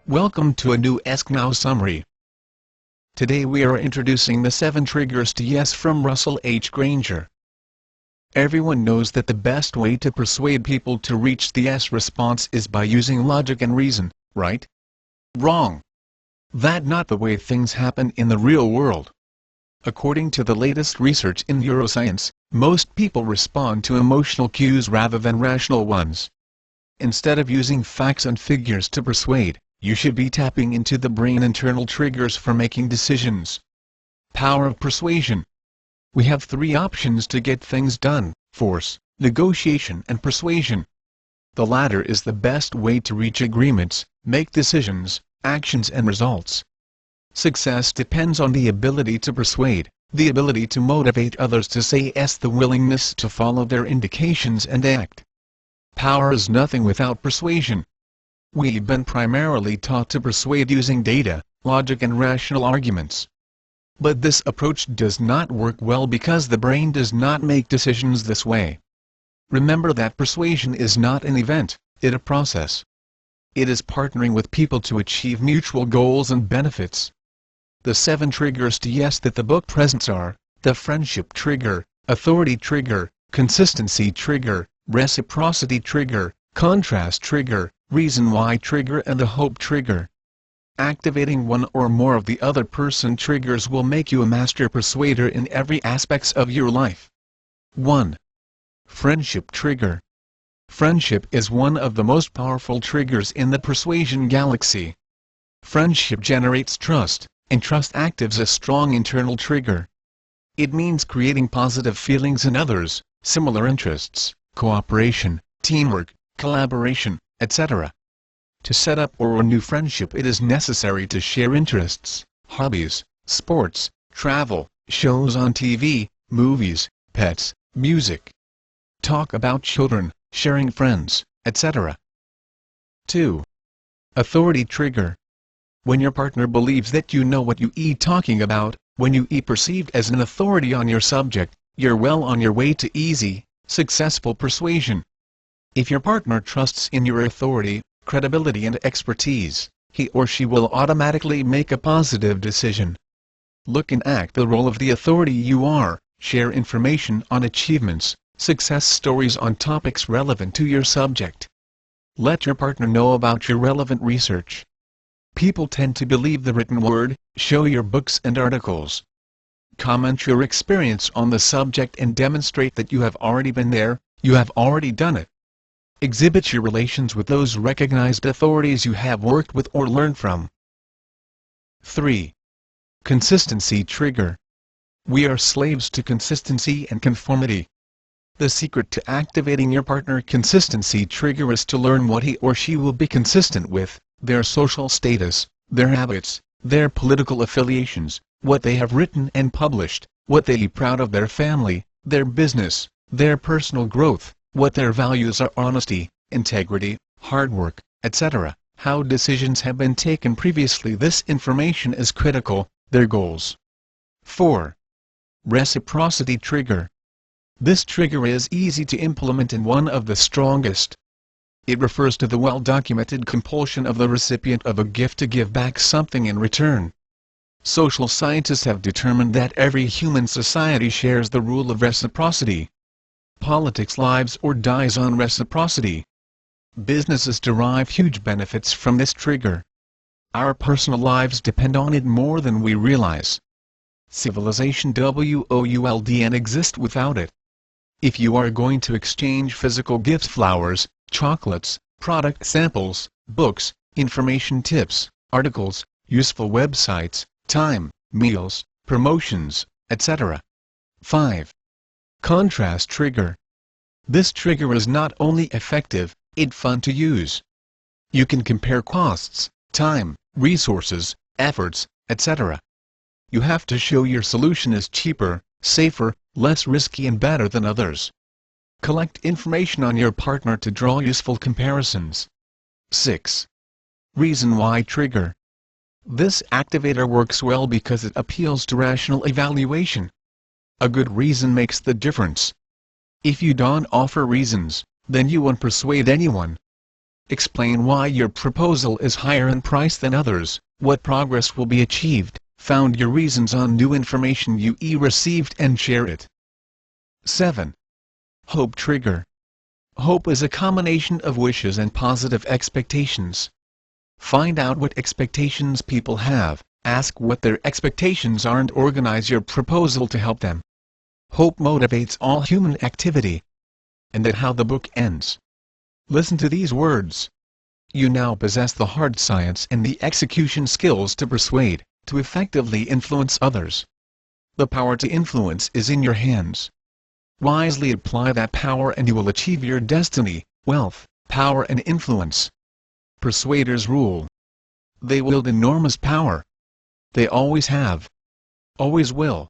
Welcome to a new Ask Now summary. Today we are introducing the 7 triggers to yes from Russell H. Granger. Everyone knows that the best way to persuade people to reach the yes response is by using logic and reason, right? Wrong. That's not the way things happen in the real world. According to the latest research in neuroscience, most people respond to emotional cues rather than rational ones. Instead of using facts and figures to persuade, you should be tapping into the brain internal triggers for making decisions. Power of persuasion. We have 3 options to get things done: force, negotiation and persuasion. The latter is the best way to reach agreements, make decisions, actions and results. Success depends on the ability to persuade, the ability to motivate others to say yes, the willingness to follow their indications and act. Power is nothing without persuasion. We've been primarily taught to persuade using data, logic and rational arguments. But this approach does not work well because the brain does not make decisions this way. Remember that persuasion is not an event, it's a process. It is partnering with people to achieve mutual goals and benefits. The 7 triggers to yes that the book presents are: the friendship trigger, authority trigger, consistency trigger, reciprocity trigger, contrast trigger, reason why trigger and the hope trigger. Activating one or more of the other person triggers will make you a master persuader in every aspects of your life. 1. Friendship trigger. Friendship is one of the most powerful triggers in the persuasion galaxy. Friendship generates trust, and trust activates a strong internal trigger. It means creating positive feelings in others, similar interests, cooperation, teamwork, collaboration, etc. To set up or renew friendship, it is necessary to share interests, hobbies, sports, travel, shows on TV, movies, pets, music. Talk about children, sharing friends, etc. 2. Authority trigger. When your partner believes that you know what you are talking about, when you are perceived as an authority on your subject, you're well on your way to easy, successful persuasion. If your partner trusts in your authority, credibility and expertise, he or she will automatically make a positive decision. Look and act the role of the authority you are, share information on achievements, success stories on topics relevant to your subject. Let your partner know about your relevant research. People tend to believe the written word, show your books and articles. Comment your experience on the subject and demonstrate that you have already been there, you have already done it. Exhibit your relations with those recognized authorities you have worked with or learned from. 3. Consistency trigger. We are slaves to consistency and conformity. The secret to activating your partner consistency trigger is to learn what he or she will be consistent with: their social status, their habits, their political affiliations, what they have written and published, what they are proud of, their family, their business, their personal growth, what their values are: honesty, integrity, hard work, etc., how decisions have been taken previously. This information is critical, their goals. 4. Reciprocity trigger. This trigger is easy to implement and one of the strongest. It refers to the well-documented compulsion of the recipient of a gift to give back something in return. Social scientists have determined that every human society shares the rule of reciprocity. Politics lives or dies on reciprocity. Businesses derive huge benefits from this trigger. Our personal lives depend on it more than we realize. Civilization would not exist without it. If you are going to exchange physical gifts, flowers, chocolates, product samples, books, information tips, articles, useful websites, time, meals, promotions, etc. 5. Contrast trigger. This trigger is not only effective, it's fun to use. You can compare costs, time, resources, efforts, etc. You have to show your solution is cheaper, safer, less risky and better than others. Collect information on your partner to draw useful comparisons. 6. Reason why trigger. This activator works well because it appeals to rational evaluation. A good reason makes the difference. If you don't offer reasons, then you won't persuade anyone. explain why your proposal is higher in price than others, what progress will be achieved, found your reasons on new information you received and share it. 7. Hope trigger. Hope is a combination of wishes and positive expectations. Find out what expectations people have, ask what their expectations are and organize your proposal to help them. Hope motivates all human activity. And that's how the book ends. Listen to these words. You now possess the hard science and the execution skills to persuade, to effectively influence others. The power to influence is in your hands. Wisely apply that power and you will achieve your destiny, wealth, power and influence. Persuaders rule. They wield enormous power. They always have. Always will.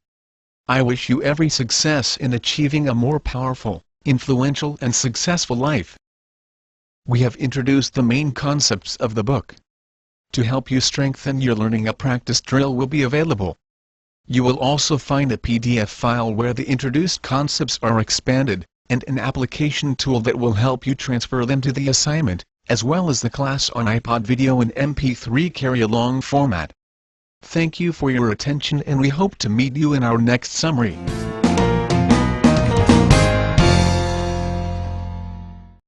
I wish you every success in achieving a more powerful, influential and successful life. We have introduced the main concepts of the book. To help you strengthen your learning, a practice drill will be available. You will also find a PDF file where the introduced concepts are expanded, and an application tool that will help you transfer them to the assignment, as well as the class on iPod video and MP3 carry-along format. Thank you for your attention and we hope to meet you in our next summary.